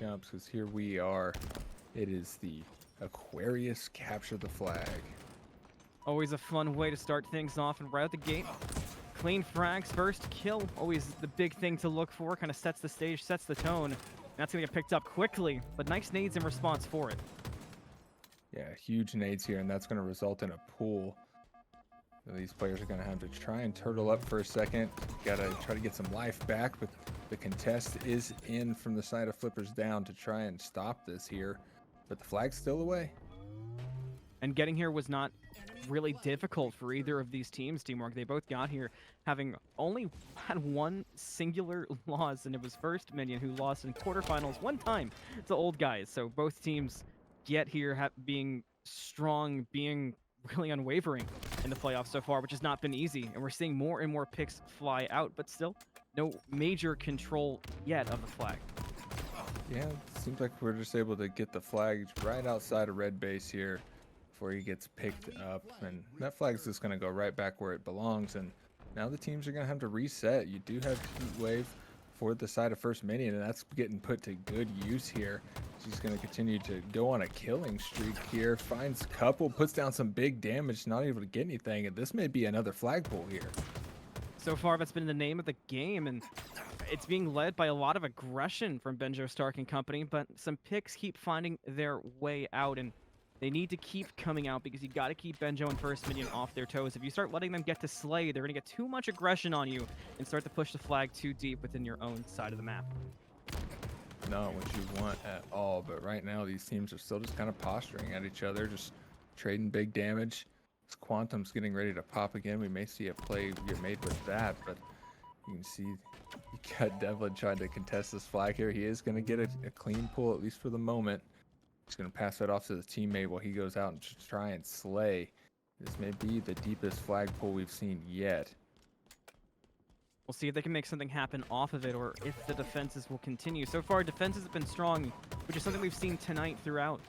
Chumps, because here we are. It is the Aquarius capture the flag. Always a fun way to start things off, and right out the gate, clean frags, first kill, always the big thing to look for, kind of sets the stage, sets the tone. That's going to get picked up quickly, but nice nades in response for it. Yeah, huge nades here, and that's going to result in a pool. So these players are going to have to try and turtle up for a second. Got to try to get some life back, but the contest is in from the side of Flippers down to try and stop this here. But the flag's still away. And getting here was not really difficult for either of these teams, Teamwork. They both got here having only had one singular loss, and it was First Minion who lost in quarterfinals one time to Old Guys. So both teams get here being strong, being really unwavering in the playoffs so far, which has not been easy. And we're seeing more and more picks fly out, but still no major control yet of the flag. Yeah, it seems like we're just able to get the flag right outside of red base here before he gets picked up, and that flag's just going to go right back where it belongs. And now the teams are going to have to reset. You do have Heat Wave for the side of First Minion, and that's getting put to good use here. She's going to continue to go on a killing streak here, finds couple, puts down some big damage, not able to get anything, and this may be another flagpole here. So far, that's been the name of the game, and it's being led by a lot of aggression from Benjo Stark and company, but some picks keep finding their way out, and they need to keep coming out because you got to keep Benjo and First Minion off their toes. If you start letting them get to Slay, they're going to get too much aggression on you and start to push the flag too deep within your own side of the map. Not what you want at all, but right now these teams are still just kind of posturing at each other, just trading big damage. This Quantum's getting ready to pop again. We may see a play get made with that, but you can see you got Devlin trying to contest this flag here. He is going to get a clean pull, at least for the moment. He's going to pass that off to the teammate while he goes out and try and slay. This may be the deepest flag pull we've seen yet. We'll see if they can make something happen off of it or if the defenses will continue. So far, defenses have been strong, which is something we've seen tonight throughout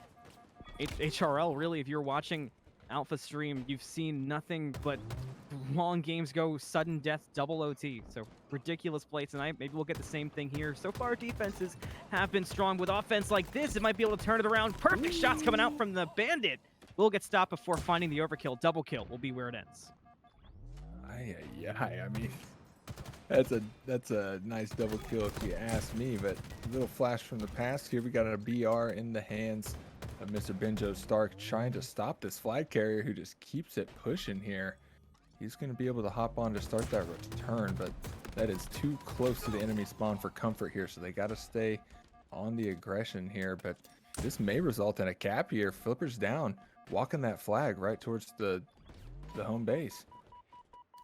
HRL. Really, if you're watching Alpha stream, you've seen nothing but long games go sudden death, double OT. So ridiculous play tonight. Maybe we'll get the same thing here. So far, defenses have been strong. With offense like this, it might be able to turn it around. Perfect shots coming out from the Bandit. Will get stopped before finding the overkill. Double kill will be where it ends. Yeah, I mean, that's a nice double kill if you ask me, but a little flash from the past here. We got a BR in the hands of Mr. Benjo Stark trying to stop this flag carrier who just keeps it pushing here. He's going to be able to hop on to start that return, but that is too close to the enemy spawn for comfort here, so they got to stay on the aggression here. But this may result in a cap here. Flippers down, walking that flag right towards the home base.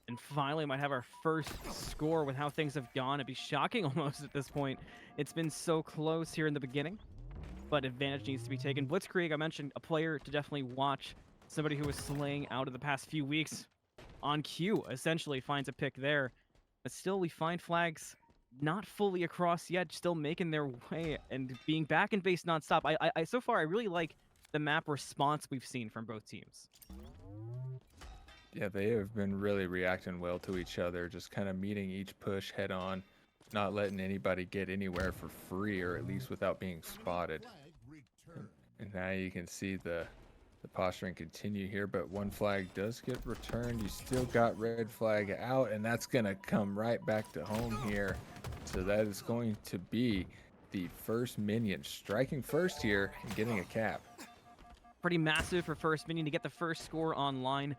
And finally might have our first score with how things have gone. It'd be shocking almost at this point. It's been so close here in the beginning, but advantage needs to be taken. Blitzkrieg, I mentioned, a player to definitely watch. Somebody who was slaying out of the past few weeks on cue, essentially finds a pick there. But still, we find flags not fully across yet, still making their way and being back in base nonstop. So far, I really like the map response we've seen from both teams. Yeah, they have been really reacting well to each other, just kind of meeting each push head on, not letting anybody get anywhere for free, or at least without being spotted. And now you can see the posturing continue here, but one flag does get returned. You still got red flag out, and that's going to come right back to home here. So that is going to be the First Minion striking first here and getting a cap. Pretty massive for First Minion to get the first score online.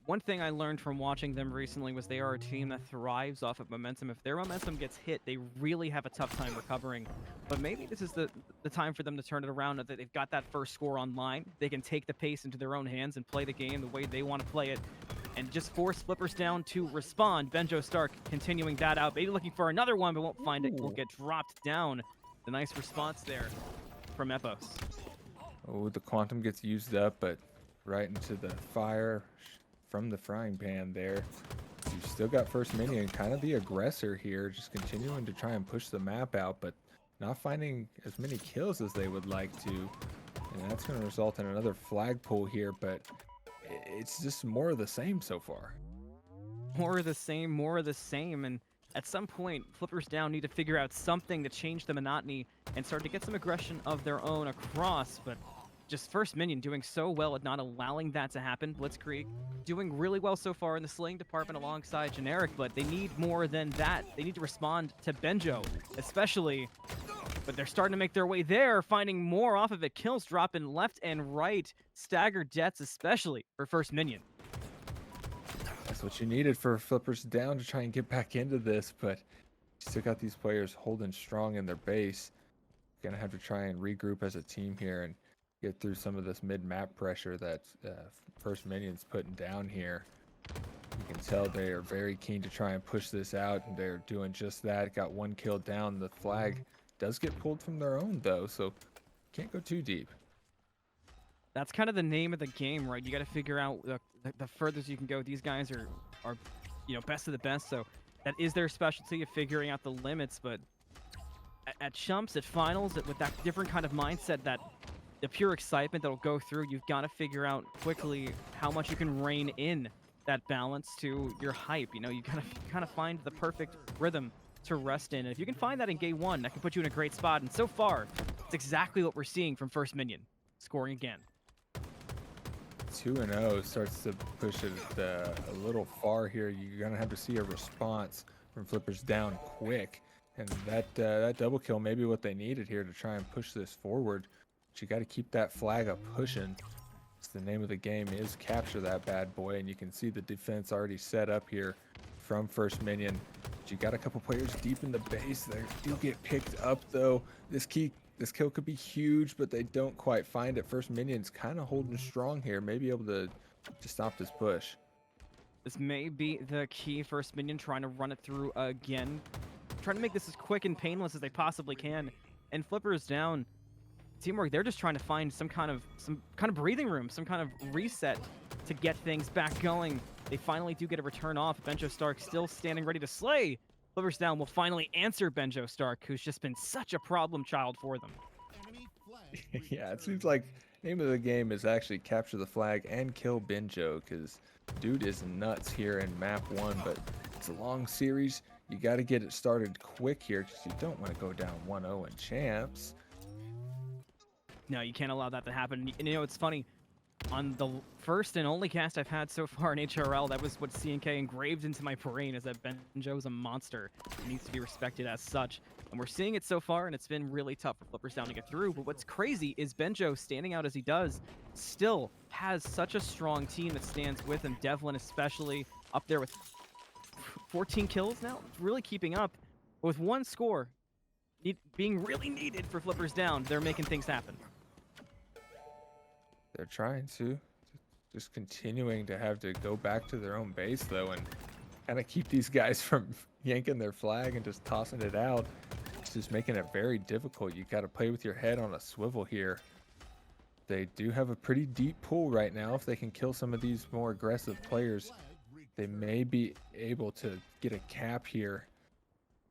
One thing I learned from watching them recently was they are a team that thrives off of momentum. If their momentum gets hit, they really have a tough time recovering. But maybe this is the time for them to turn it around. That they've got that first score online. They can take the pace into their own hands and play the game the way they want to play it. And just force Flippers down to respond. Benjo Stark continuing that out. Maybe looking for another one, but won't find it. Will get dropped down. The nice response there from Epos. Oh, the Quantum gets used up, but right into the fire from the frying pan there. You still got First Minion, kind of the aggressor here, just continuing to try and push the map out, but not finding as many kills as they would like to. And that's going to result in another flag pull here, but it's just more of the same so far. More of the same, and at some point, Flippers Down need to figure out something to change the monotony and start to get some aggression of their own across, but just First Minion doing so well at not allowing that to happen. Blitzkrieg doing really well so far in the slaying department alongside Generic, but they need more than that. They need to respond to Benjo, especially, but they're starting to make their way there, finding more off of it. Kills dropping left and right, staggered deaths, especially for First Minion. That's what you needed for Flippers Down to try and get back into this, but you still got these players holding strong in their base. Gonna have to try and regroup as a team here and get through some of this mid-map pressure that First Minion's putting down here. You can tell they are very keen to try and push this out, and they're doing just that. Got one kill down. The flag does get pulled from their own, though, so can't go too deep. That's kind of the name of the game, right? You got to figure out the furthest you can go. These guys are best of the best, so that is their specialty of figuring out the limits. But at Chumps, at finals, with that different kind of mindset, that the pure excitement that'll go through, you've got to figure out quickly how much you can rein in that balance to your hype. You gotta kind of find the perfect rhythm to rest in. And if you can find that in game one, that can put you in a great spot. And so far, it's exactly what we're seeing from First Minion, scoring again. 2-0 starts to push it a little far here. You're gonna have to see a response from Flippers Down quick, and that double kill may be what they needed here to try and push this forward. But you got to keep that flag up pushing. It's the name of the game is capture that bad boy, and you can see the defense already set up here from First Minion. But you got a couple players deep in the base. They do get picked up though. This kill could be huge, but they don't quite find it. First Minion's kind of holding strong here, may be able to stop this push. This may be the key. First Minion trying to run it through again, trying to make this as quick and painless as they possibly can. And Flippers Down, teamwork, they're just trying to find some kind of breathing room, some kind of reset to get things back going. They finally do get a return off. Benjo Stark still standing ready to slay. Flippers Down will finally answer Benjo Stark, who's just been such a problem child for them. Yeah, it seems like name of the game is actually capture the flag and kill Benjo, because dude is nuts here in map 1, but it's a long series. You got to get it started quick here, because you don't want to go down 1-0 in champs. No, you can't allow that to happen. And it's funny. On the first and only cast I've had so far in HRL, that was what CNK engraved into my brain, is that Benjo is a monster. He needs to be respected as such. And we're seeing it so far, and it's been really tough for Flippers Down to get through. But what's crazy is Benjo, standing out as he does, still has such a strong team that stands with him. Devlin especially up there with 14 kills now, really keeping up. But with one score being really needed for Flippers Down, they're making things happen. They're trying to. Just continuing to have to go back to their own base, though, and kind of keep these guys from yanking their flag and just tossing it out. It's just making it very difficult. You got to play with your head on a swivel here. They do have a pretty deep pool right now. If they can kill some of these more aggressive players, they may be able to get a cap here.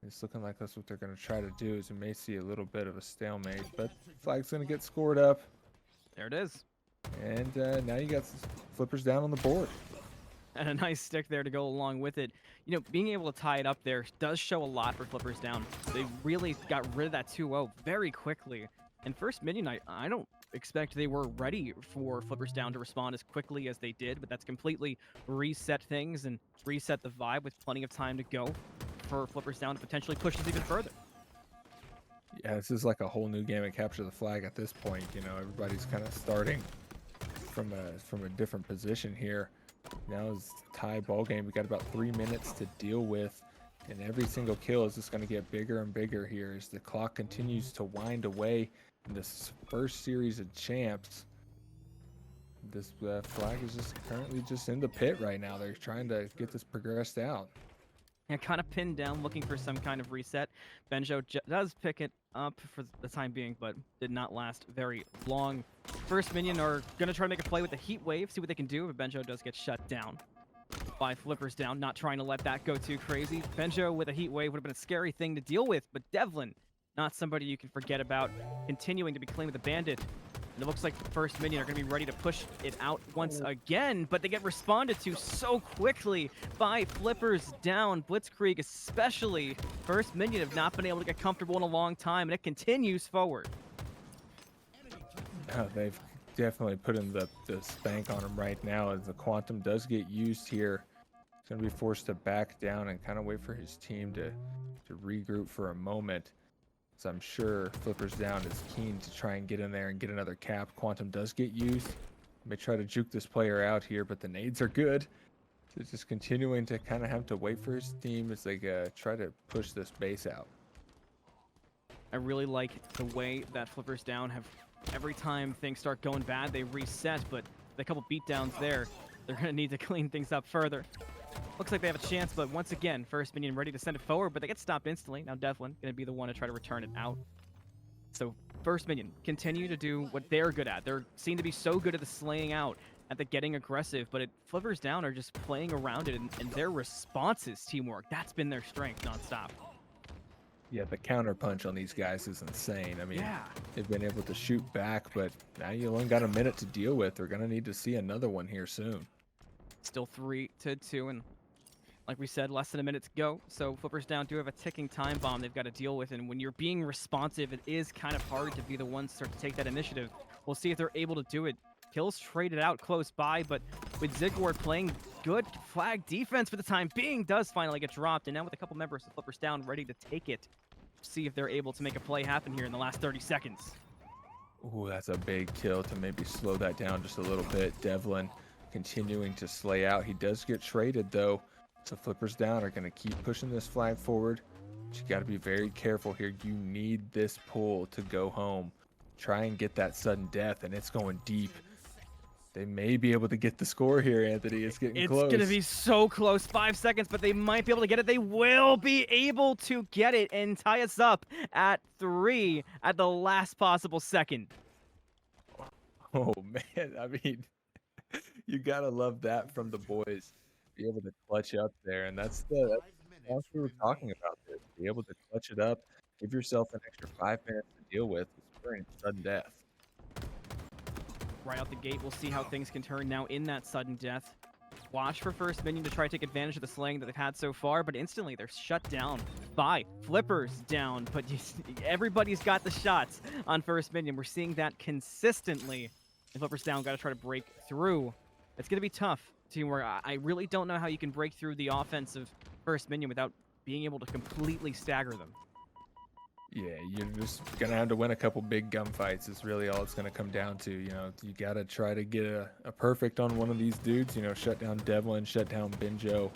It's looking like that's what they're going to try to do, is we may see a little bit of a stalemate, but flag's going to get scored up. There it is. And now you got Flippers Down on the board. And a nice stick there to go along with it. Being able to tie it up there does show a lot for Flippers Down. They really got rid of that 2-0 very quickly. And First Minion, I don't expect they were ready for Flippers Down to respond as quickly as they did, but that's completely reset things and reset the vibe with plenty of time to go for Flippers Down to potentially push this even further. Yeah, this is like a whole new game of capture the flag at this point. Everybody's kind of starting from a different position here. Now it's tie ball game. We got about 3 minutes to deal with, and every single kill is just going to get bigger and bigger here as the clock continues to wind away in this first series of champs. This flag is just currently just in the pit right now. They're trying to get this progressed out. And kind of pinned down, looking for some kind of reset. Benjo does pick it up for the time being, but did not last very long. First Minion are going to try to make a play with the heat wave, see what they can do, but Benjo does get shut down by Flippers Down, not trying to let that go too crazy. Benjo with a heat wave would have been a scary thing to deal with, but Devlin, not somebody you can forget about, continuing to be clean with the bandit. And it looks like First Minion are going to be ready to push it out once again, but they get responded to so quickly by Flippers down. Blitzkrieg especially. First Minion have not been able to get comfortable in a long time, and it continues forward. They've definitely put in the spank on him right now as the Quantum does get used here. He's going to be forced to back down and kind of wait for his team to regroup for a moment. So I'm sure Flippers down is keen to try and get in there and get another cap. Quantum does get used. May try to juke this player out here, but the nades are good. So just continuing to kind of have to wait for his team as they try to push this base out. I really like the way that Flippers down have, every time things start going bad, they reset, but with a couple beatdowns there, they're going to need to clean things up further. Looks like they have a chance, but once again, First Minion ready to send it forward, but they get stopped instantly. Now Devlin going to be the one to try to return it out. So First Minion continue to do what they're good at. They seem to be so good at the slaying out, at the getting aggressive, but Flippers down are just playing around it, and their responses, teamwork, that's been their strength nonstop. Yeah, the counter punch on these guys is insane. I mean, they've been able to shoot back, but now you only got a minute to deal with. They're going to need to see another one here soon. Still 3-2, and like we said, less than a minute to go. So Flippers down do have a ticking time bomb they've got to deal with, and when you're being responsive, it is kind of hard to be the ones to start to take that initiative. We'll see if they're able to do it. Kills traded out close by, but with Zigward playing good flag defense for the time being, does finally get dropped, and now with a couple members of Flippers down ready to take it, see if they're able to make a play happen here in the last 30 seconds. Ooh, that's a big kill to maybe slow that down just a little bit. Devlin continuing to slay out. He does get traded though, so Flippers down are going to keep pushing this flag forward. But you got to be very careful here. You need this pull to go home. Try and get that sudden death, and it's going deep. They may be able to get the score here, Anthony. It's getting close. It's going to be so close. 5 seconds, but they might be able to get it. They will be able to get it and tie us up at 3 at the last possible second. Oh, man. I mean, you got to love that from the boys. Be able to clutch up there, and that's what we were talking about there. Be able to clutch it up, give yourself an extra 5 minutes to deal with, experiencing sudden death. Right out the gate, we'll see how things can turn now in that sudden death. Watch for First Minion to try to take advantage of the slaying that they've had so far, but instantly they're shut down by Flippers down. But everybody's got the shots on First Minion. We're seeing that consistently. And Flippers down got to try to break through. It's going to be tough, teamwork. I really don't know how you can break through the offense of First Minion without being able to completely stagger them. Yeah, you're just going to have to win a couple big gunfights is really all it's going to come down to. You know, you got to try to get a perfect on one of these dudes, you know, shut down Devlin, shut down Benjo,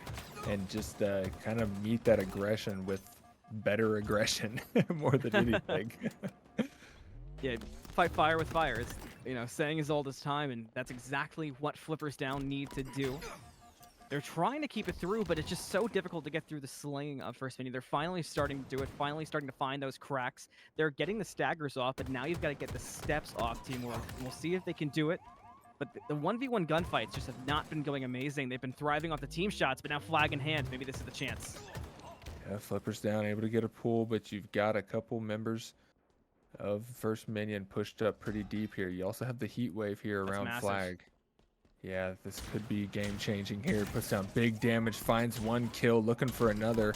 and just kind of meet that aggression with better aggression more than anything. Yeah, fight fire with fire. It's, you know, saying as old as time, and that's exactly what Flippers down need to do. They're trying to keep it through, but it's just so difficult to get through the slaying of First Minion. They're finally starting to do it, finally starting to find those cracks. They're getting the staggers off, but now you've got to get the steps off, teamwork. And we'll see if they can do it. But the 1v1 gunfights just have not been going amazing. They've been thriving off the team shots, but now flag in hand, maybe this is the chance. Yeah, Flippers down, able to get a pull, but you've got a couple members of First Minion pushed up pretty deep here. You also have the heat wave here around flag. Yeah, this could be game-changing here. Puts down big damage, finds one kill, looking for another.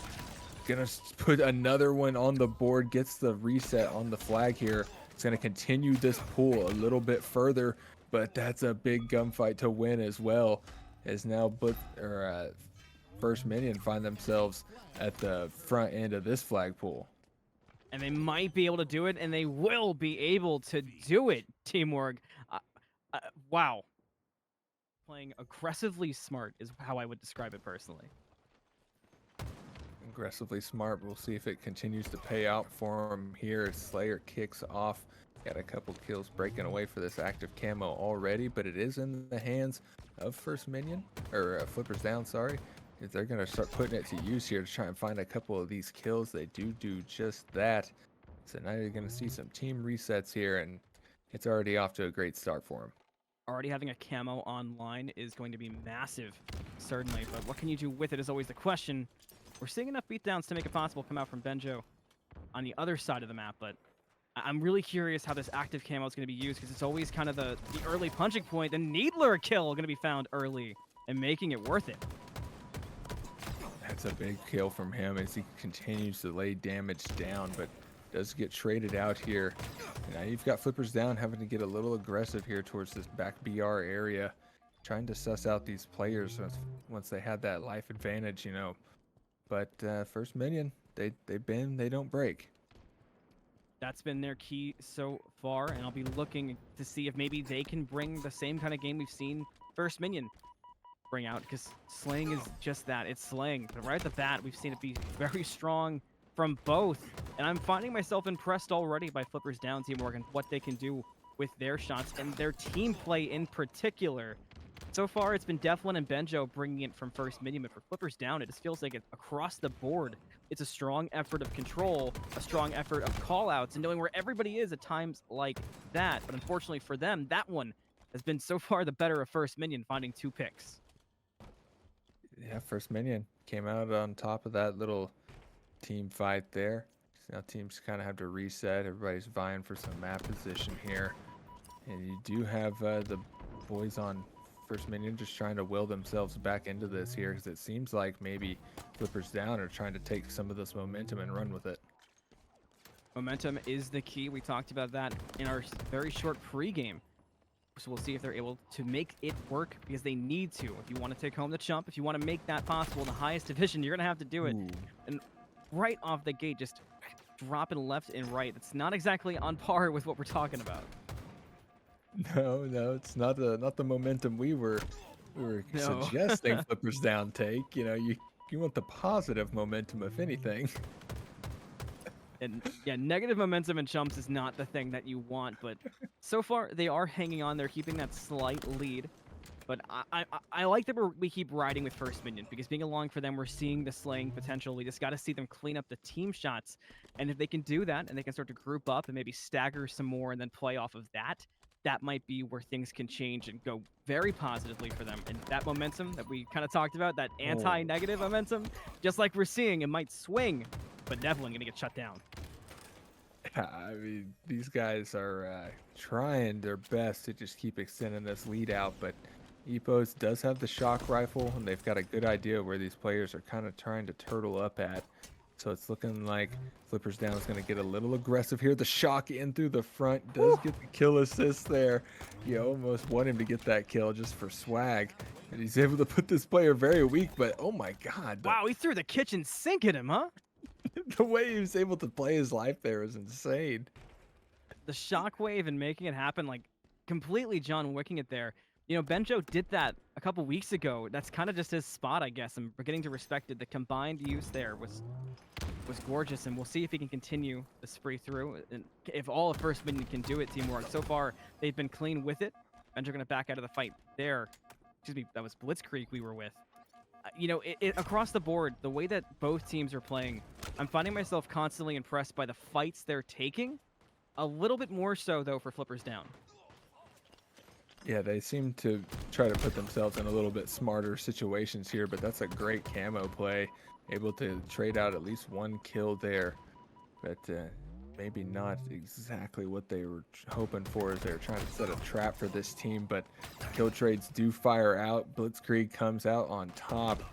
Gonna put another one on the board, gets the reset on the flag here. It's gonna continue this pool a little bit further, but that's a big gunfight to win as well. As now First Minion find themselves at the front end of this flag pool. And they might be able to do it, and they will be able to do it, teamwork. Wow. Playing aggressively smart is how I would describe it personally. Aggressively smart. We'll see if it continues to pay out for him here. Slayer kicks off. Got a couple kills breaking away for this active camo already, but it is in the hands of First Minion, or Flippers down, sorry. If they're going to start putting it to use here to try and find a couple of these kills, they do just that. So now you're going to see some team resets here, and it's already off to a great start for them. Already having a camo online is going to be massive, certainly, but what can you do with it is always the question. We're seeing enough beatdowns to make it possible come out from Benjo on the other side of the map, but I'm really curious how this active camo is going to be used, because it's always kind of the early punching point. The Needler kill going to be found early and making it worth it. That's a big kill from him as he continues to lay damage down, but does get traded out here. And now you've got Flippers down, having to get a little aggressive here towards this back BR area, trying to suss out these players once they had that life advantage, you know. But First Minion, they bend, they don't break. That's been their key so far, and I'll be looking to see if maybe they can bring the same kind of game we've seen First Minion bring out, because slaying is just that. It's slaying. But right at the bat, we've seen it be very strong from both, and I'm finding myself impressed already by Flippers down, Team Morgan, what they can do with their shots and their team play in particular. So far, it's been Deflin and Benjo bringing it from First Minion, but for Flippers down, it just feels like across the board, it's a strong effort of control, a strong effort of call-outs, and knowing where everybody is at times like that. But unfortunately for them, that one has been so far the better of First Minion, finding 2 picks. Yeah, First Minion came out on top of that little team fight there. Now teams kind of have to reset. Everybody's vying for some map position here. And you do have the boys on First Minion just trying to will themselves back into this here, because it seems like maybe Flippers down are trying to take some of this momentum and run with it. Momentum is the key. We talked about that in our very short pregame. So we'll see if they're able to make it work, because they need to. If you want to take home the chump, if you want to make that possible in the highest division, you're going to have to do it. Ooh. And right off the gate, just dropping left and right. It's not exactly on par with what we're talking about. No, it's not the momentum we were No. suggesting Flippers down take. You know, you want the positive momentum, if anything. And yeah, negative momentum in chumps is not the thing that you want, but so far they are hanging on. They're keeping that slight lead. But I like that we keep riding with First Minion, because being along for them, we're seeing the slaying potential. We just got to see them clean up the team shots. And if they can do that, and they can start to group up and maybe stagger some more and then play off of that, that might be where things can change and go very positively for them. And that momentum that we kind of talked about, that anti-negative momentum, just like we're seeing, it might swing, but definitely going to get shut down. I mean, these guys are trying their best to just keep extending this lead out, but Epos does have the shock rifle, and they've got a good idea where these players are kind of trying to turtle up at. So it's looking like Flippers down is going to get a little aggressive here. The shock in through the front does get the kill assist there. You almost want him to get that kill just for swag. And he's able to put this player very weak, but oh my god. Wow, he threw the kitchen sink at him, huh? The way he was able to play his life there is insane. The shockwave and making it happen, like completely John Wicking it there. You know, Benjo did that a couple weeks ago. That's kind of just his spot, I guess. I'm beginning to respect it. The combined use there was gorgeous, and we'll see if he can continue the spree through. And if all of First Minion can do it, teamwork. So far, they've been clean with it. Benjo going to back out of the fight there. Excuse me, that was Blitzkrieg we were with. You know, across the board, the way that both teams are playing, I'm finding myself constantly impressed by the fights they're taking. A little bit more so, though, for Flippers down. Yeah, they seem to try to put themselves in a little bit smarter situations here, but that's a great camo play. Able to trade out at least one kill there, but maybe not exactly what they were hoping for as they were trying to set a trap for this team, but kill trades do fire out. Blitzkrieg comes out on top,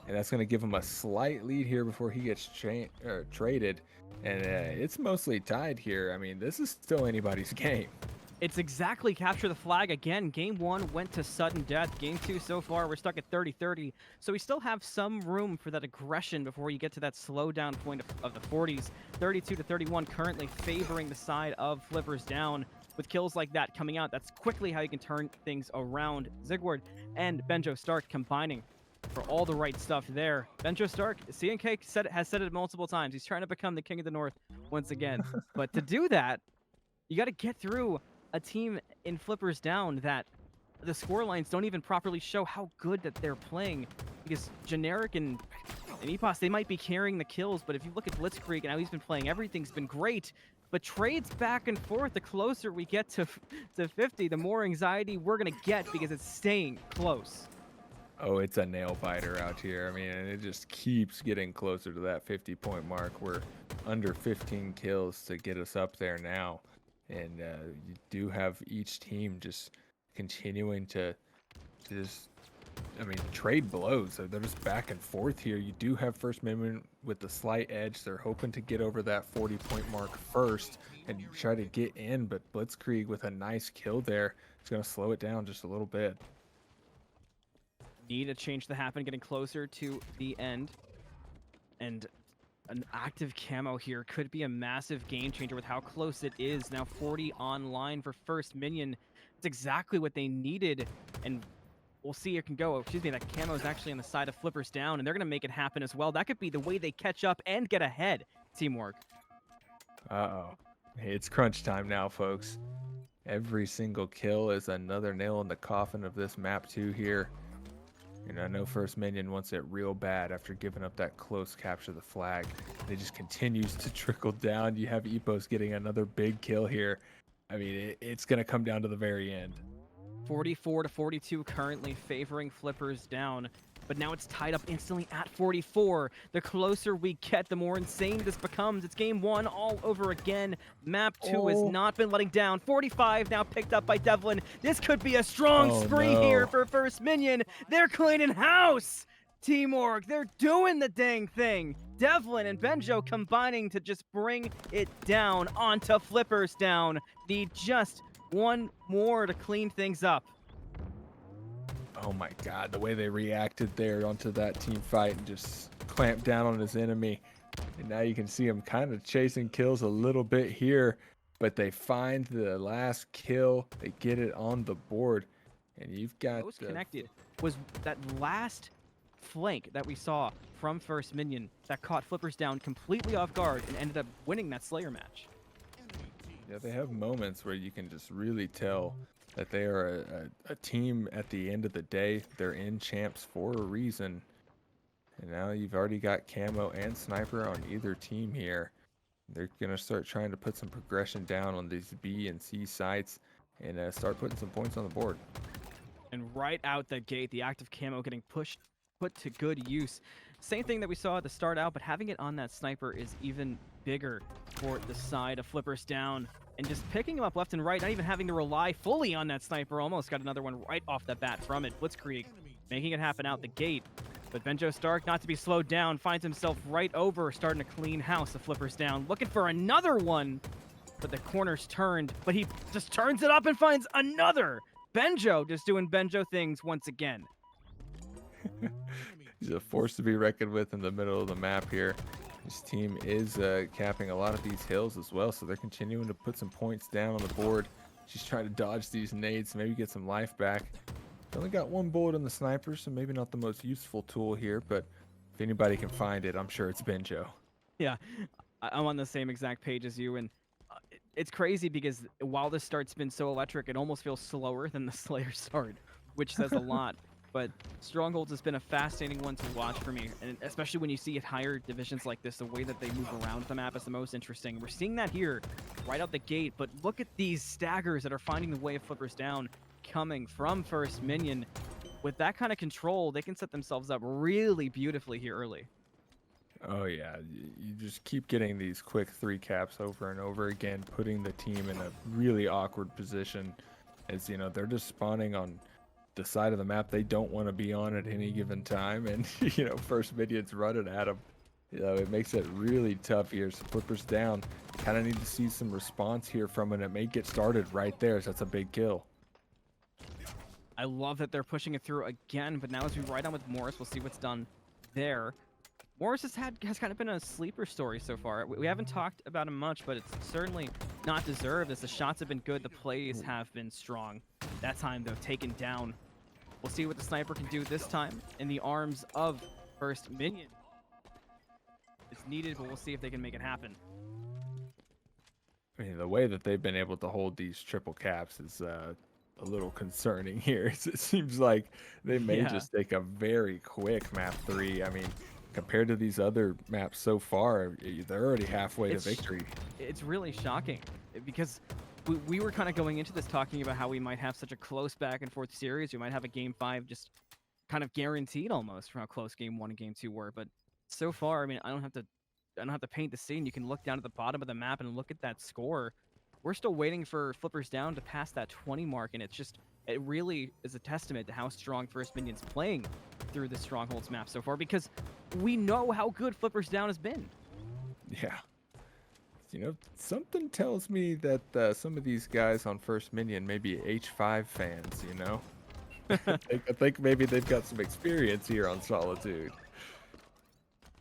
and that's going to give him a slight lead here before he gets traded, and it's mostly tied here. I mean, this is still anybody's game. It's exactly capture the flag again. Game 1 went to sudden death. Game 2 so far, we're stuck at 30-30. So we still have some room for that aggression before you get to that slowdown point of the 40s. 32-31 currently favoring the side of Flippers down. With kills like that coming out, that's quickly how you can turn things around. Zigward and Benjo Stark combining for all the right stuff there. Benjo Stark, CNK has said it multiple times. He's trying to become the king of the North once again. But to do that, you got to get through a team in Flippers down that the score lines don't even properly show how good that they're playing, because Generic and Epos, they might be carrying the kills, but if you look at Blitzkrieg and how he's been playing, everything's been great. But trades back and forth, the closer we get to 50, the more anxiety we're going to get, because it's staying close. Oh, it's a nail biter out here. I mean, and it just keeps getting closer to that 50-point mark. We're under 15 kills to get us up there now. And you do have each team just continuing to just, I mean, trade blows. So they're just back and forth here. You do have First Minion with the slight edge. They're hoping to get over that 40-point mark first and try to get in. But Blitzkrieg with a nice kill there is going to slow it down just a little bit. Need a change to happen, getting closer to the end. And an active camo here could be a massive game changer with how close it is. Now 40 online for First Minion. It's exactly what they needed. And we'll see it can go. Excuse me, that camo is actually on the side of Flippers down, and they're going to make it happen as well. That could be the way they catch up and get ahead. Teamwork. Uh-oh. Hey, it's crunch time now, folks. Every single kill is another nail in the coffin of this map 2 here. And I know First Minion wants it real bad after giving up that close capture of the flag. It just continues to trickle down. You have Epos getting another big kill here. I mean, it's going to come down to the very end. 44 to 42 currently favoring Flippers down. But now it's tied up instantly at 44. The closer we get, the more insane this becomes. It's game 1 all over again. Map 2 has not been letting down. 45 now picked up by Devlin. This could be a strong spree here for First Minion. They're cleaning house. Teamwork, they're doing the dang thing. Devlin and Benjo combining to just bring it down onto Flippers down. Need just one more to clean things up. Oh my god, the way they reacted there onto that team fight and just clamped down on his enemy. And now you can see him kind of chasing kills a little bit here, but they find the last kill. They get it on the board. And you've got Most connected was that last flank that we saw from First Minion that caught Flippers down completely off guard and ended up winning that Slayer match. Yeah, they have moments where you can just really tell that they are a team at the end of the day. They're in champs for a reason. And now you've already got camo and sniper on either team here. They're going to start trying to put some progression down on these B and C sites and start putting some points on the board. And right out the gate, the active camo getting put to good use. Same thing that we saw at the start out, but having it on that sniper is even bigger for the side of Flippers down. And just picking him up left and right, not even having to rely fully on that sniper. Almost got another one right off the bat from it. Blitzkrieg making it happen out the gate. But Benjo Stark, not to be slowed down, finds himself right over, starting to clean house of Flippers down. Looking for another one, but the corner's turned. But he just turns it up and finds another. Benjo just doing Benjo things once again. He's a force to be reckoned with in the middle of the map here. This team is capping a lot of these hills as well, so they're continuing to put some points down on the board. She's trying to dodge these nades, maybe get some life back. They only got one bullet on the sniper, so maybe not the most useful tool here, but if anybody can find it, I'm sure it's Benjo. Yeah, I'm on the same exact page as you, and it's crazy because while this start's been so electric, it almost feels slower than the Slayer start, which says a lot. But Strongholds has been a fascinating one to watch for me, and especially when you see it higher divisions like this, the way that they move around the map is the most interesting. We're seeing that here right out the gate, but look at these staggers that are finding the way of Flippers down coming from First Minion. With that kind of control, they can set themselves up really beautifully here early. Oh yeah, you just keep getting these quick 3 caps over and over again, putting the team in a really awkward position as, you know, they're just spawning on the side of the map they don't want to be on at any given time, and you know, First Minion's running at them. You know, it makes it really tough here. So Flippers down, kind of need to see some response here from it. It may get started right there, so that's a big kill. I love that they're pushing it through again, but now as we ride on with Morris, we'll see what's done there. Morris has kind of been a sleeper story so far. We haven't talked about him much, but it's certainly not deserved as the shots have been good, the plays have been strong. That time, though, taken down. We'll see what the sniper can do this time in the arms of First Minion. It's needed, but we'll see if they can make it happen. I mean, the way that they've been able to hold these triple caps is a little concerning here. It seems like they may just take a very quick map 3. I mean, compared to these other maps so far, they're already halfway to victory. It's really shocking because we were kind of going into this talking about how we might have such a close back and forth series. We might have a game 5 just kind of guaranteed almost from how close game 1 and game 2 were. But so far, I mean, I don't have to paint the scene. You can look down at the bottom of the map and look at that score. We're still waiting for Flippers Down to pass that 20 mark, and it really is a testament to how strong First Minion's playing through the Strongholds map so far, because we know how good Flippers Down has been. Yeah. You know, something tells me that some of these guys on First Minion may be H5 fans, you know? I think maybe they've got some experience here on Solitude.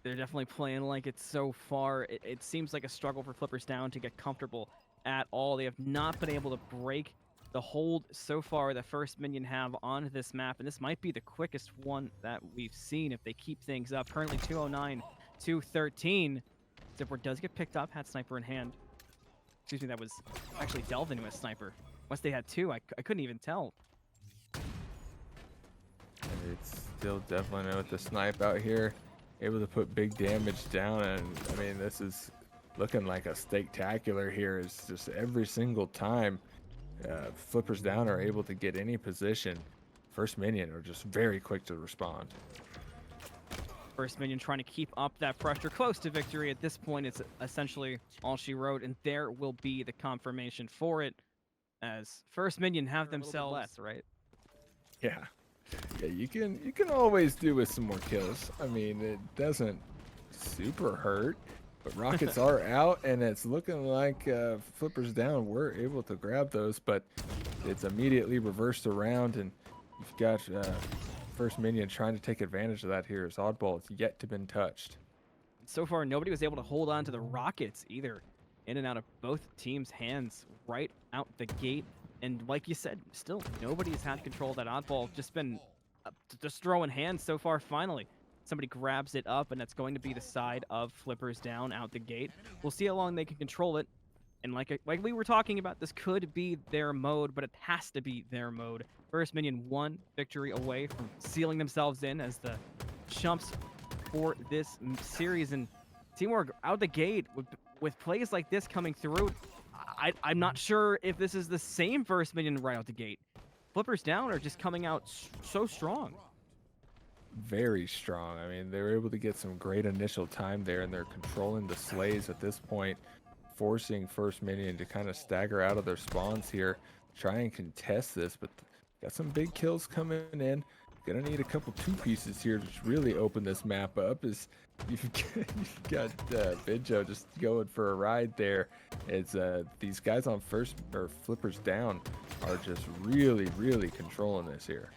They're definitely playing like it so far. It seems like a struggle for Flippers Down to get comfortable at all. They have not been able to break the hold so far that First Minion have on this map, and this might be the quickest one that we've seen if they keep things up. Currently 209, 213. Zipper does get picked up, had sniper in hand. Excuse me, that was actually delved into a sniper. Unless they had two, I couldn't even tell. It's still definitely with the snipe out here, able to put big damage down, and I mean, this is looking like a spectacular here. It's just every single time Flippers Down are able to get any position, First Minion are just very quick to respond. First Minion trying to keep up that pressure, close to victory. At this point, it's essentially all she wrote, and there will be the confirmation for it, as First Minion have themselves less, right? Yeah. Yeah, you can always do with some more kills. I mean, it doesn't super hurt, but rockets are out, and it's looking like Flippers Down were able to grab those, but it's immediately reversed around, and you've got First Minion trying to take advantage of that here as Oddball has yet to been touched. So far, nobody was able to hold on to the rockets either. In and out of both teams' hands right out the gate. And like you said, still nobody's had control of that Oddball. Just been just throwing hands so far. Finally, somebody grabs it up, and that's going to be the side of Flippers Down out the gate. We'll see how long they can control it. And like we were talking about, this could be their mode, but it has to be their mode. First Minion one victory away from sealing themselves in as the chumps for this series. And teamwork out the gate with plays like this coming through. I'm not sure if this is the same First Minion right out the gate. Flippers Down are just coming out so strong. Very strong. I mean, they were able to get some great initial time there, and they're controlling the slays at this point, forcing First Minion to kind of stagger out of their spawns here, try and contest this, but got some big kills coming in. Gonna need a couple two pieces here to really open this map up, as you've got Benjo just going for a ride there. It's these guys on Flippers Down are just really controlling this here.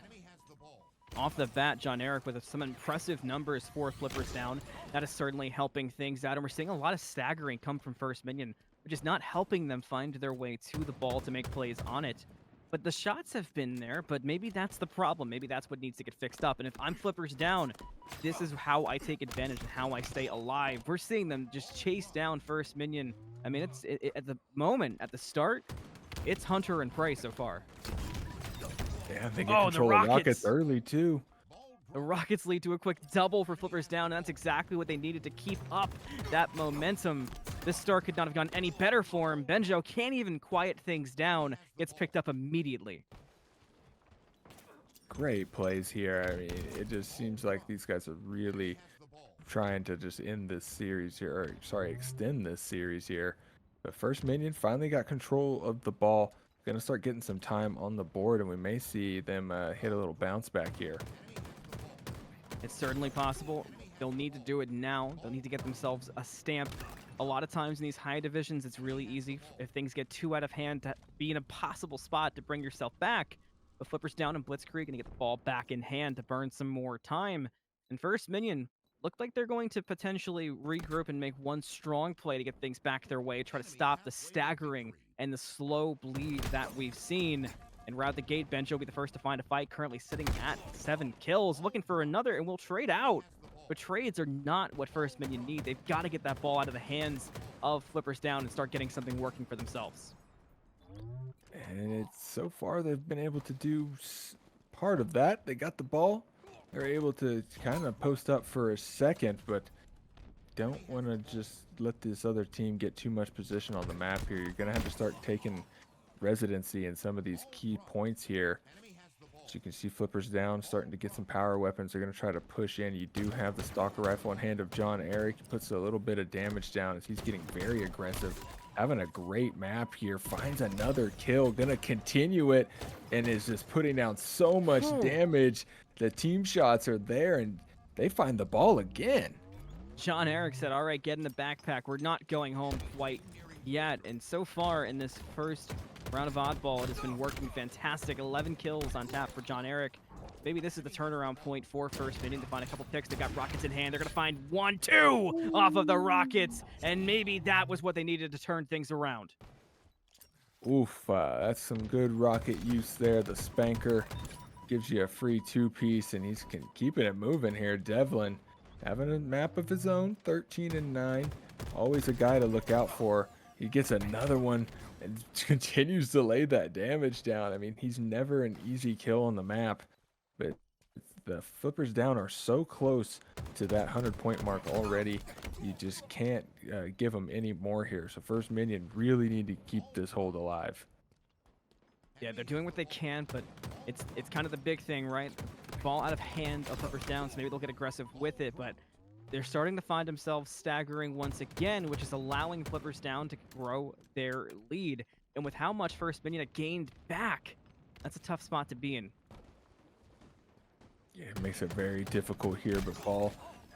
Off the bat, John Eric with some impressive numbers for Flippers Down. That is certainly helping things out, and we're seeing a lot of staggering come from First Minion, which is not helping them find their way to the ball to make plays on it. But the shots have been there, but maybe that's the problem. Maybe that's what needs to get fixed up. And if I'm Flippers Down, this is how I take advantage and how I stay alive. We're seeing them just chase down First Minion. I mean, at the moment, at the start, it's hunter and prey so far. Yeah, they get control of rockets early too. The rockets lead to a quick double for Flippers Down, and that's exactly what they needed to keep up that momentum. This start could not have gone any better for him. Benjo can't even quiet things down. Gets picked up immediately. Great plays here. I mean, it just seems like these guys are really trying to just end this series here, or sorry, extend this series here. But First Minion finally got control of the ball. Gonna start getting some time on the board, and we may see them hit a little bounce back here. It's certainly possible. They'll need to do it now. They'll need to get themselves a stamp. A lot of times in these high divisions, it's really easy if things get too out of hand to be in a possible spot to bring yourself back. But Flippers Down and Blitzkrieg gonna get the ball back in hand to burn some more time. And First Minion looked like they're going to potentially regroup and make one strong play to get things back their way, try to stop the staggering and the slow bleed that we've seen. And right out the gate, Benjo will be the first to find a fight, currently sitting at 7 kills, looking for another, and will trade out. But trades are not what First Minion need. They've got to get that ball out of the hands of Flippers Down and start getting something working for themselves. And so far they've been able to do part of that. They got the ball. They're able to kind of post up for a second, but don't want to just let this other team get too much position on the map here. You're going to have to start taking residency in some of these key points here. As you can see, Flippers down, starting to get some power weapons. They're going to try to push in. You do have the stalker rifle in hand of John Eric. He puts a little bit of damage down as he's getting very aggressive. Having a great map here. Finds another kill. Going to continue it and is just putting down so much damage. The team shots are there and they find the ball again. John Eric said, all right, get in the backpack. We're not going home quite yet. And so far in this first round of oddball, it has been working fantastic. 11 kills on tap for John Eric. Maybe this is the turnaround point for First Minion to find a couple picks. They got rockets in hand. They're going to find 1-2 off of the rockets. And maybe that was what they needed to turn things around. Oof, that's some good rocket use there. The Spanker gives you a free 2-piece, and he's keeping it moving here. Devlin having a map of his own, 13-9. Always a guy to look out for. He gets another one and continues to lay that damage down. I mean, he's never an easy kill on the map, but the Flippers down are so close to that 100-point mark already. You just can't give them any more here. So First Minion really need to keep this hold alive. Yeah, they're doing what they can, but it's kind of the big thing, right? Ball out of hand of Flippers down, so maybe they'll get aggressive with it, but they're starting to find themselves staggering once again, which is allowing Flippers down to grow their lead. And with how much First Minion had gained back, that's a tough spot to be in. Yeah, it makes it very difficult here, but ball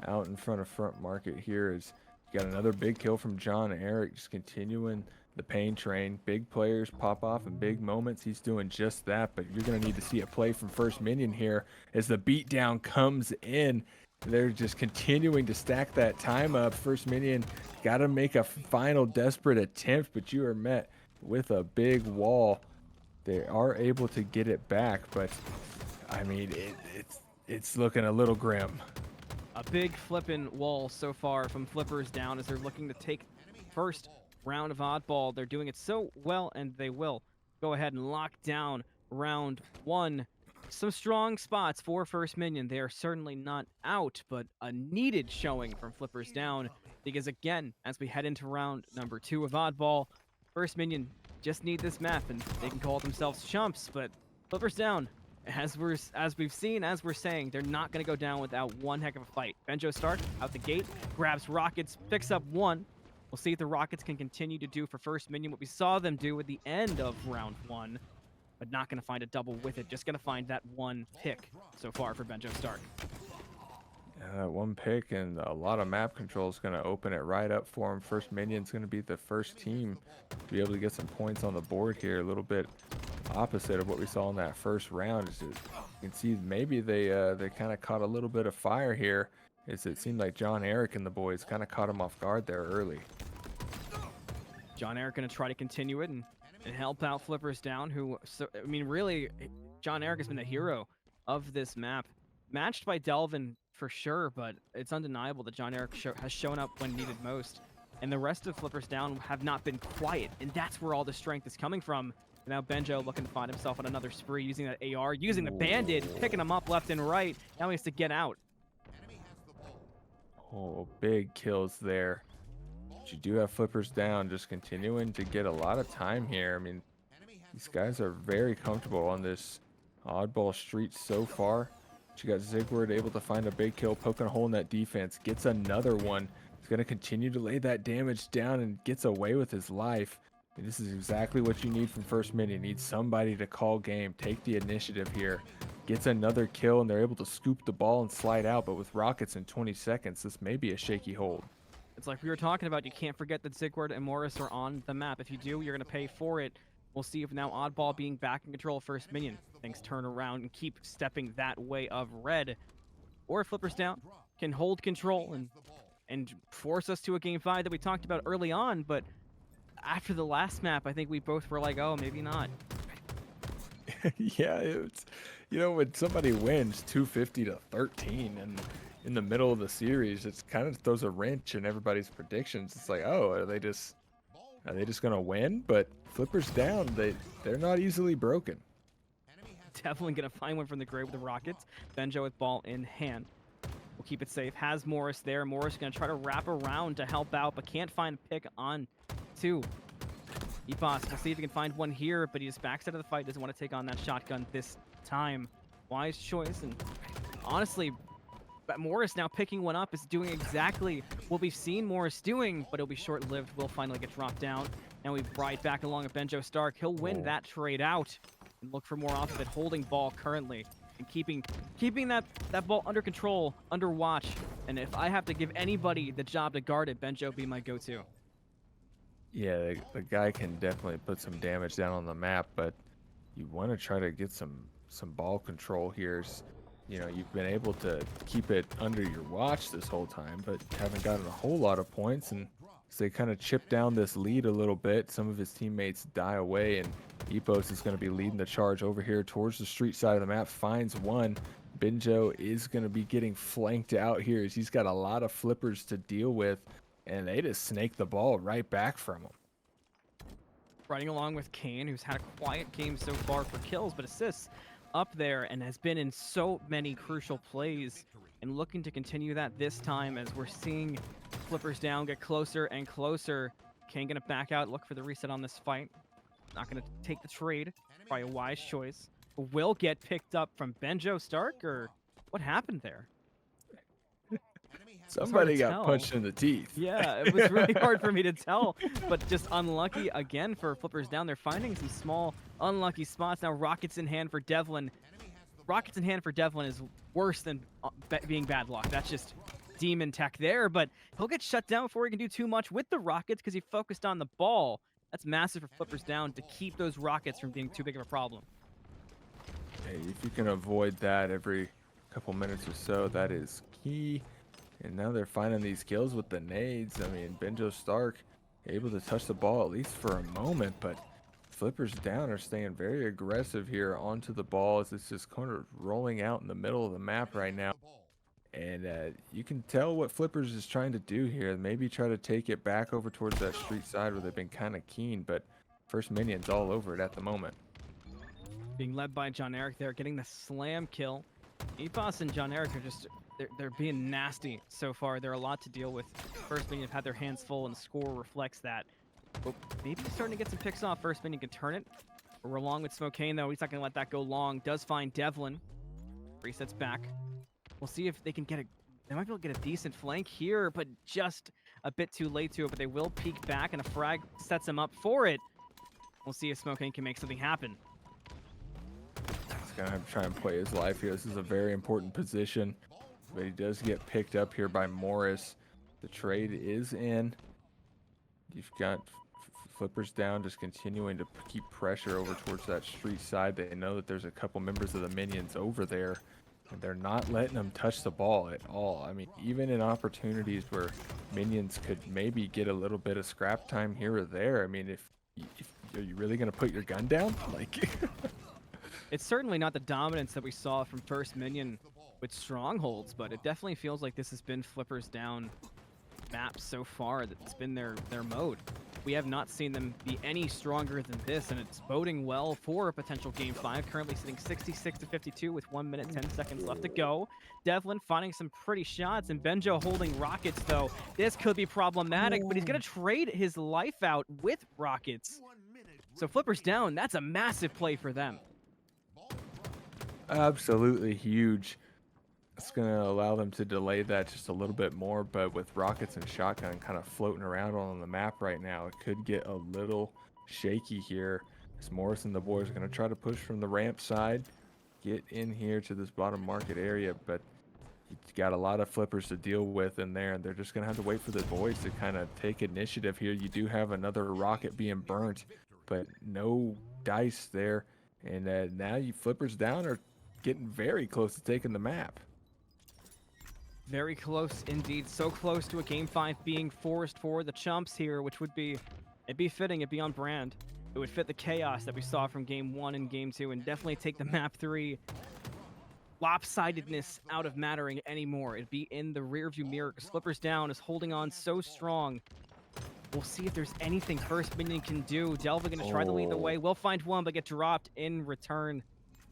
out in front of front market here is you got another big kill from John Eric, just continuing the pain train. Big players pop off in big moments. He's doing just that, but you're going to need to see a play from First Minion here as the beatdown comes in. They're just continuing to stack that time up. First Minion got to make a final desperate attempt, but you are met with a big wall. They are able to get it back, but I mean, it's looking a little grim. A big flipping wall so far from Flippers down as they're looking to take first round of oddball. They're doing it so well, and they will go ahead and lock down round one. Some strong spots for First Minion. They are certainly not out, but a needed showing from Flippers down, because again, as we head into round number 2 of oddball, First Minion just need this map, and they can call themselves chumps, but Flippers down. As we've seen, as we're saying, they're not going to go down without one heck of a fight. Benjo Stark out the gate, grabs rockets, picks up one. We'll see if the rockets can continue to do for First Minion what we saw them do at the end of round 1, but not going to find a double with it. Just going to find that one pick so far for Benjo Stark. That one pick and a lot of map control is going to open it right up for him. First Minion's going to be the first team to be able to get some points on the board here. A little bit opposite of what we saw in that first round. Is you can see maybe they kind of caught a little bit of fire here. It seemed like John Eric and the boys kind of caught him off guard there early. John Eric going to try to continue it and help out Flippers down, who, so, I mean, really, John Eric has been the hero of this map. Matched by Delvin for sure, but it's undeniable that John Eric has shown up when needed most. And the rest of Flippers down have not been quiet, and that's where all the strength is coming from. And now Benjo looking to find himself on another spree, using that AR, using the Bandit, picking him up left and right. Now he has to get out. Oh, big kills there. But you do have Flippers down, just continuing to get a lot of time here. I mean, these guys are very comfortable on this oddball street so far. But you got Zigward able to find a big kill, poking a hole in that defense, gets another one. He's going to continue to lay that damage down and gets away with his life. And this is exactly what you need from First Minion. Need somebody to call game, take the initiative here. Gets another kill, and they're able to scoop the ball and slide out. But with rockets in 20 seconds, this may be a shaky hold. It's like we were talking about. You can't forget that Zigward and Morris are on the map. If you do, you're going to pay for it. We'll see if now Oddball being back in control of First Minion, things turn around and keep stepping that way of red. Or Flippers down can hold control and force us to a game 5 that we talked about early on. But after the last map, I think we both were like, oh, maybe not. Yeah, it's, you know, when somebody wins 250-13 and in the middle of the series, it's kind of throws a wrench in everybody's predictions. It's like, oh, are they just gonna win? But Flippers down, they're not easily broken. Definitely gonna find one from the grave with the rockets. Benjo with ball in hand. We'll keep it safe. Has Morris there. Morris gonna try to wrap around to help out, but can't find a pick on 2. Epos, we'll see if he can find one here, but he just backs out of the fight. Doesn't want to take on that shotgun this time. Wise choice, and honestly, but Morris now picking one up is doing exactly what we've seen Morris doing, but it'll be short-lived. Will finally get dropped down. Now we ride back along with Benjo Stark. He'll win that trade out and look for more off of it, holding ball currently and keeping that ball under control, under watch. And if I have to give anybody the job to guard it, Benjo be my go-to. Yeah, the guy can definitely put some damage down on the map, but you want to try to get some ball control here. You know, you've been able to keep it under your watch this whole time, but haven't gotten a whole lot of points. And as they kind of chip down this lead a little bit, some of his teammates die away, and Epos is going to be leading the charge over here towards the street side of the map. Finds one. Benjo is going to be getting flanked out here as he's got a lot of flippers to deal with, and they just snake the ball right back from him. Riding along with Kane, who's had a quiet game so far for kills, but assists up there and has been in so many crucial plays, and looking to continue that this time as we're seeing flippers down get closer and closer. Kane gonna back out, look for the reset on this fight. Not gonna take the trade. Probably a wise choice. Will get picked up from Benjo Stark, or what happened there? Somebody got punched in the teeth. Yeah, it was really hard for me to tell, but just unlucky again for flippers down. They're finding some small, unlucky spots. Now rockets in hand for Devlin. Rockets in hand for Devlin is worse than being bad luck. That's just demon tech there, but he'll get shut down before he can do too much with the rockets because he focused on the ball. That's massive for flippers down to keep those rockets from being too big of a problem. Hey, if you can avoid that every couple minutes or so, that is key. And now they're finding these kills with the nades. I mean, Benjo Stark able to touch the ball at least for a moment, but flippers down are staying very aggressive here onto the ball as it's just kind of rolling out in the middle of the map right now. And you can tell what flippers is trying to do here. Maybe try to take it back over towards that street side where they've been kind of keen, but First Minion's all over it at the moment. Being led by John Eric there, getting the slam kill. Epos and John Eric are just, they're being nasty so far. They're a lot to deal with. First Minion have had their hands full, and the score reflects that. But maybe starting to get some picks off. First Minion can turn it. We're along with Smokane, though. He's not going to let that go long. Does find Devlin. Resets back. We'll see if they can get a... They might be able to get a decent flank here, but just a bit too late to it. But they will peek back, and a frag sets him up for it. We'll see if Smokane can make something happen. He's going to have to try and play his life here. This is a very important position, but he does get picked up here by Morris. The trade is in. You've got flippers down, just continuing to keep pressure over towards that street side. They know that there's a couple members of the Minions over there, and they're not letting them touch the ball at all. I mean, even in opportunities where Minions could maybe get a little bit of scrap time here or there. I mean, if are you really going to put your gun down? Like, it's certainly not the dominance that we saw from First Minion with strongholds, but it definitely feels like this has been flippers down maps so far. That's been their mode. We have not seen them be any stronger than this, and it's boding well for a potential Game 5. Currently sitting 66-52 with 1 minute 10 seconds left to go. Devlin finding some pretty shots, and Benjo holding rockets, though. This could be problematic, but he's going to trade his life out with rockets. So flippers down, that's a massive play for them. absolutely huge. It's going to allow them to delay that just a little bit more, but with rockets and shotgun kind of floating around on the map right now, it could get a little shaky here. As Morris and the boys are going to try to push from the ramp side, get in here to this bottom market area, but you've got a lot of flippers to deal with in there, and they're just going to have to wait for the boys to kind of take initiative here. You do have another rocket being burnt, but no dice there, and now you flippers down are getting very close to taking the map. Very close indeed. So close to a Game 5 being forced for the Chumps here, which would be, it'd be fitting, it'd be on brand. It would fit the chaos that we saw from Game 1 and Game 2 and definitely take the map 3 lopsidedness out of mattering anymore. It'd be in the rearview mirror. Flippers down is holding on so strong. We'll see if there's anything First Minion can do. Delva gonna try to lead the way. We'll find one, but get dropped in return.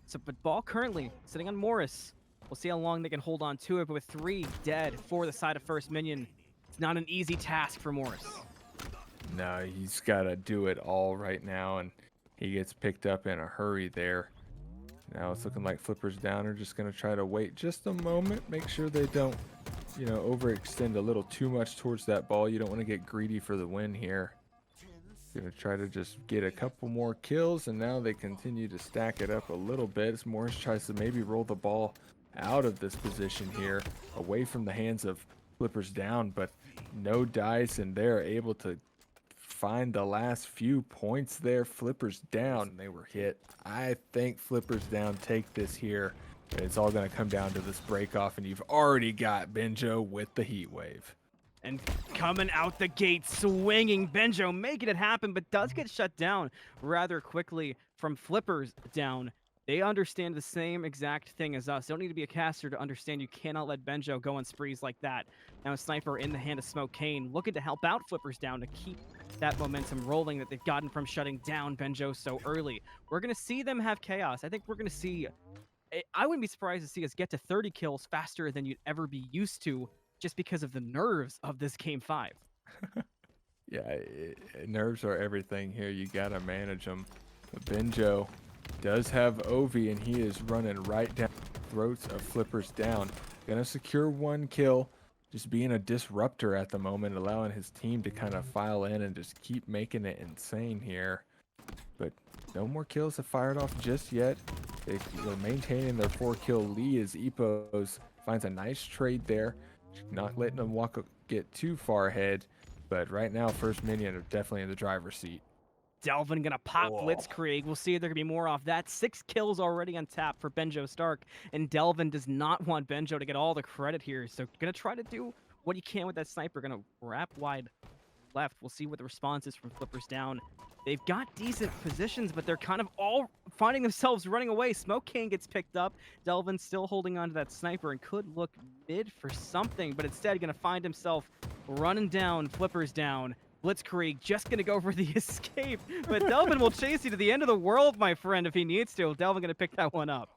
So, but ball currently sitting on Morris. We'll see how long they can hold on to it, but with 3 dead for the side of First Minion, it's not an easy task for Morris. No, he's got to do it all right now, and he gets picked up in a hurry there. Now it's looking like Flippers Down are just going to try to wait just a moment, make sure they don't, you know, overextend a little too much towards that ball. You don't want to get greedy for the win here. Going to try to just get a couple more kills, and now they continue to stack it up a little bit as Morris tries to maybe roll the ball out of this position here, away from the hands of Flippers Down, but no dice, and they're able to find the last few points there. Flippers Down, they were hit. I think Flippers Down take this here, and it's all going to come down to this break off, and you've already got Benjo with the heat wave. And coming out the gate swinging, Benjo making it happen, but does get shut down rather quickly from Flippers Down. They understand the same exact thing as us. Don't need to be a caster to understand you cannot let Benjo go on sprees like that. Now a sniper in the hand of Smoke Kane, looking to help out Flippers Down to keep that momentum rolling that they've gotten from shutting down Benjo so early. We're going to see them have chaos. I think we're going to see... I wouldn't be surprised to see us get to 30 kills faster than you'd ever be used to, just because of the nerves of this Game 5. Yeah, nerves are everything here. You got to manage them. But Benjo does have Ovi, and he is running right down the throats of Flippers Down. Gonna secure one kill, just being a disruptor at the moment, allowing his team to kind of file in and just keep making it insane here. But no more kills have fired off just yet. They're maintaining their 4-kill lead as Epos finds a nice trade there. Not letting them get too far ahead, but right now First Minion are definitely in the driver's seat. Delvin gonna pop Blitzkrieg. We'll see if there can be more off that. 6 kills already on tap for Benjo Stark, and Delvin does not want Benjo to get all the credit here, so gonna try to do what he can with that sniper. Gonna wrap wide left. We'll see what the response is from Flippers Down. They've got decent positions, but they're kind of all finding themselves running away. Smoke King gets picked up. Delvin still holding on to that sniper and could look mid for something, but instead going to find himself running down Flippers Down. Blitzkrieg just going to go for the escape, but Delvin will chase you to the end of the world, my friend, if he needs to. Delvin going to pick that one up.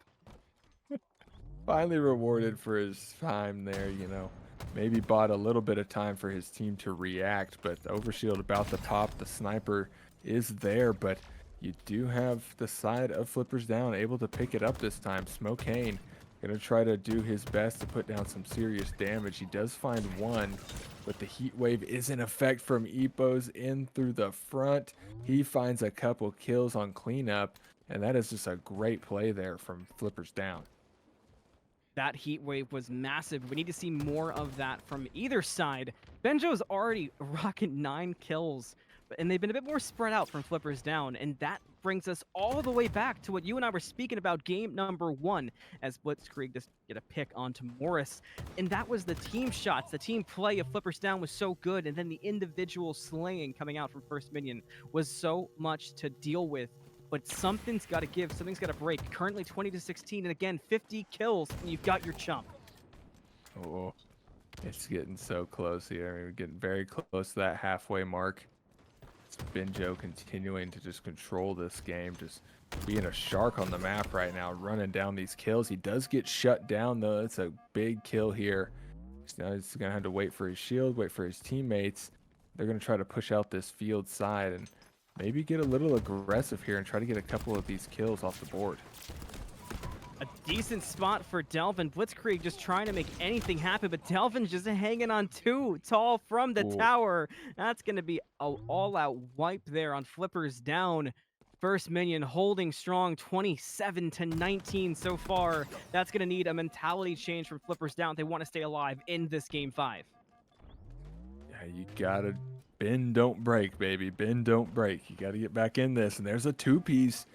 Finally rewarded for his time there, you know. Maybe bought a little bit of time for his team to react, but overshield about to pop. The sniper is there, but you do have the side of Flippers Down able to pick it up this time. Smoke Kane gonna try to do his best to put down some serious damage. He does find one, but the heat wave is in effect from Epos in through the front. He finds a couple kills on cleanup, and that is just a great play there from Flippers Down. That heat wave was massive. We need to see more of that from either side. Benjo's already rocking 9 kills, and they've been a bit more spread out from Flippers Down, and that brings us all the way back to what you and I were speaking about game number 1, as Blitzkrieg just get a pick onto Morris, and that was the team shots. The team play of Flippers Down was so good, and then the individual slaying coming out from First Minion was so much to deal with. But something's got to give, something's got to break. Currently 20-16, and again, 50 kills, and you've got your chump. Oh, it's getting so close here. I mean, we're getting very close to that halfway mark. It's Benjo continuing to just control this game, just being a shark on the map right now, running down these kills. He does get shut down, though. It's a big kill here. Now he's going to have to wait for his shield, wait for his teammates. They're going to try to push out this field side and maybe get a little aggressive here and try to get a couple of these kills off the board. A decent spot for Delvin. Blitzkrieg just trying to make anything happen, but Delvin's just hanging on too tall from the tower. That's going to be an all-out wipe there on Flippers Down. First Minion holding strong, 27-19 so far. That's going to need a mentality change from Flippers Down if they want to stay alive in this Game 5. Yeah, you got to bend, don't break, baby. Bend, don't break. You got to get back in this. And there's a 2-piece.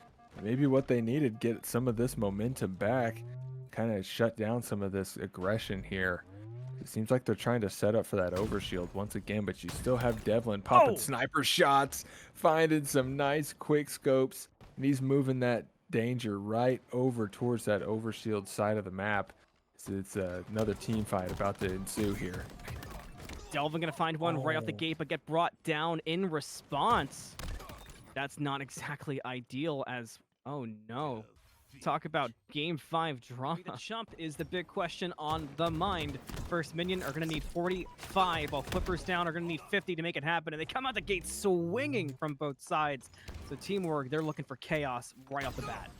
Maybe what they needed, get some of this momentum back, kind of shut down some of this aggression here. It seems like they're trying to set up for that overshield once again, but you still have Devlin popping sniper shots, finding some nice quick scopes, and he's moving that danger right over towards that overshield side of the map. So it's another team fight about to ensue here. Delvin gonna find one right off the gate, but get brought down in response. That's not exactly ideal as, oh no. Talk about Game 5 drama. The chump is the big question on the mind. First Minion are gonna need 45, while Flippers Down are gonna need 50 to make it happen, and they come out the gate swinging from both sides. So teamwork, they're looking for chaos right off the bat.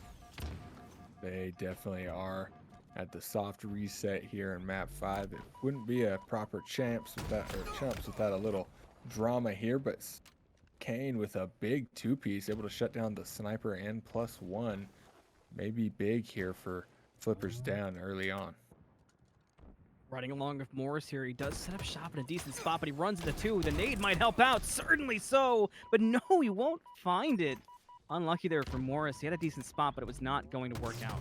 They definitely are at the soft reset here in map 5. It wouldn't be a proper champs without or chumps without a little drama here, but Kane with a big two-piece able to shut down the sniper and +1. Maybe big here for Flippers down early on. Riding along with Morris here, he does set up shop in a decent spot, but he runs into 2. The nade might help out, certainly so, but no, he won't find it. Unlucky there for Morris. He had a decent spot, but it was not going to work out.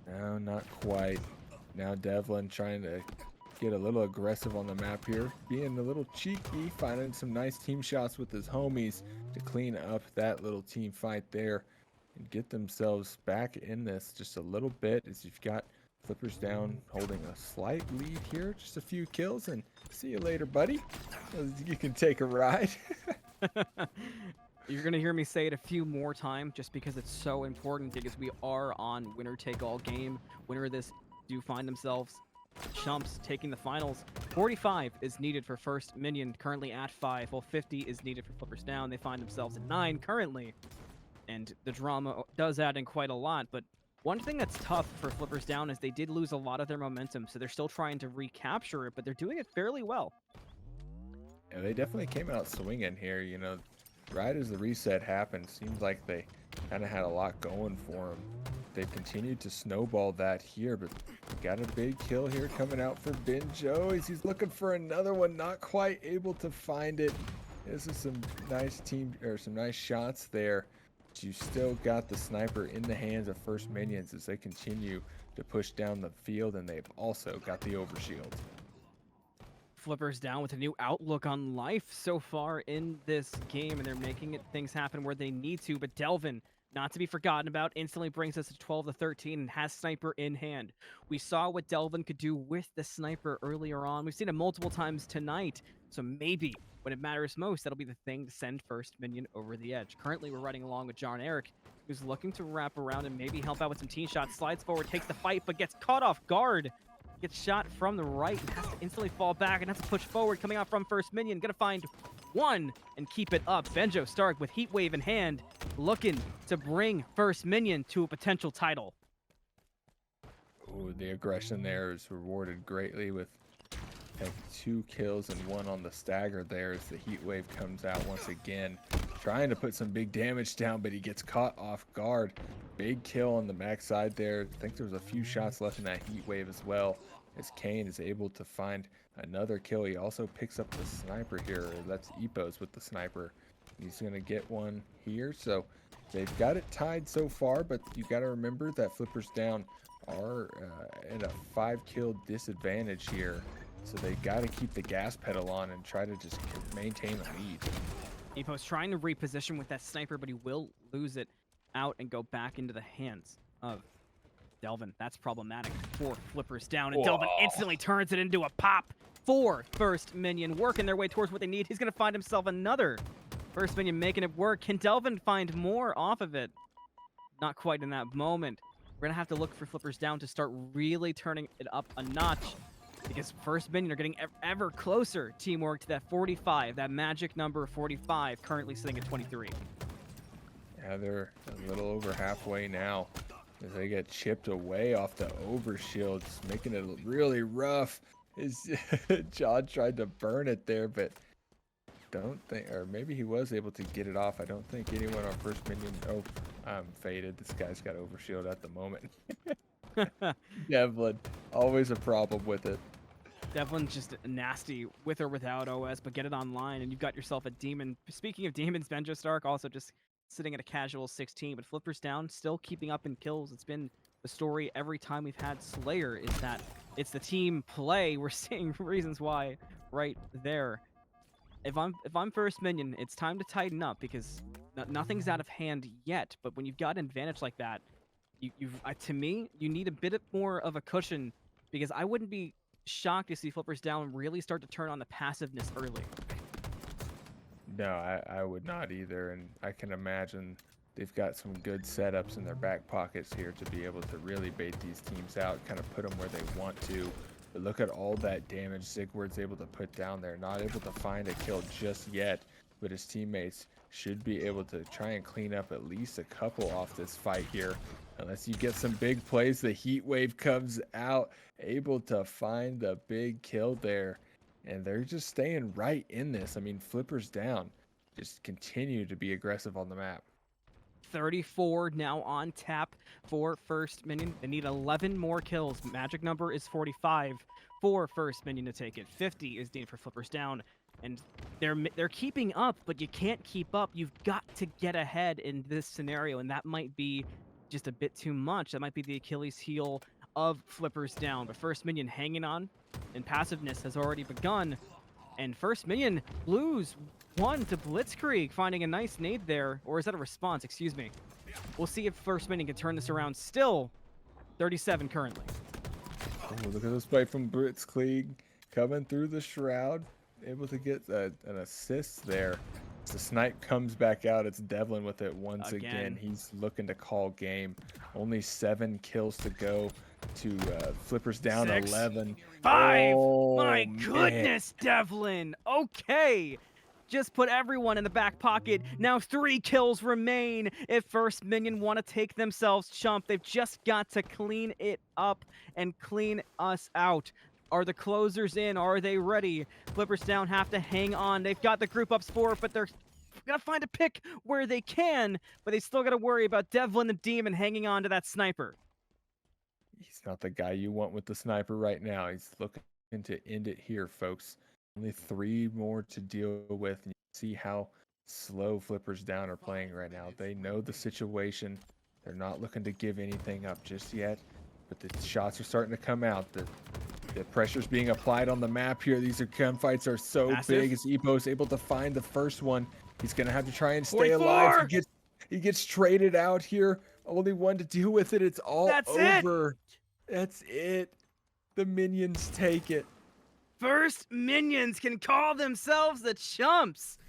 No, not quite. Now Devlin trying to get a little aggressive on the map here, being a little cheeky, finding some nice team shots with his homies to clean up that little team fight there and get themselves back in this just a little bit, as you've got Flippers down holding a slight lead here, just a few kills, and see you later, buddy. You can take a ride. You're going to hear me say it a few more times just because it's so important, because we are on winner-take-all game. Winner of this do find themselves Chumps taking the finals. 45 is needed for First Minion, currently at 5, while 50 is needed for Flippers down. They find themselves at 9 currently, and the drama does add in quite a lot, but one thing that's tough for Flippers down is they did lose a lot of their momentum, so they're still trying to recapture it, but they're doing it fairly well. Yeah, they definitely came out swinging here, you know. Right as the reset happened, seems like they kind of had a lot going for them. They've continued to snowball that here, but got a big kill here coming out for Benjo. He's looking for another one, not quite able to find it. This is some nice some nice shots there. But you still got the sniper in the hands of First Minions as they continue to push down the field, and they've also got the overshield. Flippers down with a new outlook on life so far in this game, and they're making things happen where they need to, but Delvin, not to be forgotten about, instantly brings us to 12-13 and has sniper in hand. We saw what Delvin could do with the sniper earlier on. We've seen it multiple times tonight, so maybe when it matters most, that'll be the thing to send First Minion over the edge. Currently, we're riding along with John Eric, who's looking to wrap around and maybe help out with some team shots. Slides forward, takes the fight, but gets caught off guard. Gets shot from the right and has to instantly fall back and has to push forward, coming out from First Minion. Gonna find 1 and keep it up. Benjo Stark with Heat Wave in hand, looking to bring First Minion to a potential title. Ooh, the aggression there is rewarded greatly with 2 kills and 1 on the stagger there as the Heat Wave comes out once again. Trying to put some big damage down, but he gets caught off guard. Big kill on the backside there. I think there was a few shots left in that Heat Wave as well, as Kane is able to find another kill. He also picks up the sniper here. That's Epos with the sniper. He's going to get one here. So they've got it tied so far, but you got to remember that Flippers down are at a 5-kill disadvantage here. So they got to keep the gas pedal on and try to just maintain the lead. Epos trying to reposition with that sniper, but he will lose it out and go back into the hands of Delvin. That's problematic for Flippers down, and Delvin instantly turns it into a pop for First Minion, working their way towards what they need. He's going to find himself another. First Minion making it work. Can Delvin find more off of it? Not quite in that moment. We're going to have to look for Flippers down to start really turning it up a notch, because First Minion are getting ever closer teamwork to that 45, that magic number 45, currently sitting at 23. Yeah, they're a little over halfway now as they get chipped away off the overshields, making it really rough. John tried to burn it there, but don't think, or maybe he was able to get it off. I don't think anyone on First Minion. Oh, I'm faded. This guy's got overshield at the moment. Devlin, always a problem with it. Devlin's just nasty with or without OS, but get it online and you've got yourself a demon. Speaking of demons, Benjo Stark also just sitting at a casual 16, but Flippers down, still keeping up in kills. It's been the story every time we've had Slayer, is that it's the team play. We're seeing reasons why right there. If I'm First Minion, it's time to tighten up, because nothing's out of hand yet, but when you've got an advantage like that, to me, you need a bit more of a cushion, because I wouldn't be shocked to see Flippers down really start to turn on the passiveness early. No, I would not either, and I can imagine they've got some good setups in their back pockets here to be able to really bait these teams out, kind of put them where they want to. But look at all that damage Sigward's able to put down there. Not able to find a kill just yet, but his teammates should be able to try and clean up at least a couple off this fight here. Unless you get some big plays, the heat wave comes out, able to find the big kill there. And they're just staying right in this. I mean, Flippers down. Just continue to be aggressive on the map. 34 now on tap for First Minion. They need 11 more kills. Magic number is 45 for First Minion to take it. 50 is needed for Flippers down. And they're keeping up, but you can't keep up. You've got to get ahead in this scenario, and that might be just a bit too much. That might be the Achilles heel of Flippers down. But First Minion hanging on, and passiveness has already begun. And First Minion lose one to Blitzkrieg, finding a nice nade there. Or is that a response? Excuse me. We'll see if First Minion can turn this around. Still 37 currently. Oh, look at this play from Blitzkrieg coming through the shroud. Able to get an assist there. As the snipe comes back out, it's Devlin with it once again. He's looking to call game. Only 7 kills to go to Flippers down 6, 11. 5. Oh, My man. goodness, Devlin. Okay. Just put everyone in the back pocket. Now 3 kills remain. If First Minion want to take themselves chump, they've just got to clean it up and clean us out. Are the closers in? Are they ready? Flippers down have to hang on. They've got the group ups for it, but they're gonna find a pick where they can, but they still gotta worry about Devlin the Demon hanging on to that sniper. He's not the guy you want with the sniper right now. He's looking to end it here, folks. Only 3 more to deal with. And you see how slow Flippers down are playing right now. They know the situation. They're not looking to give anything up just yet, but the shots are starting to come out. The pressure's being applied on the map here. These gunfights are so big. As Epo's able to find the first one, he's gonna have to try and stay 44! alive. He gets traded out here. Only one to deal with it. It's all over. That's it. The minions take it. First Minions can call themselves the Chumps.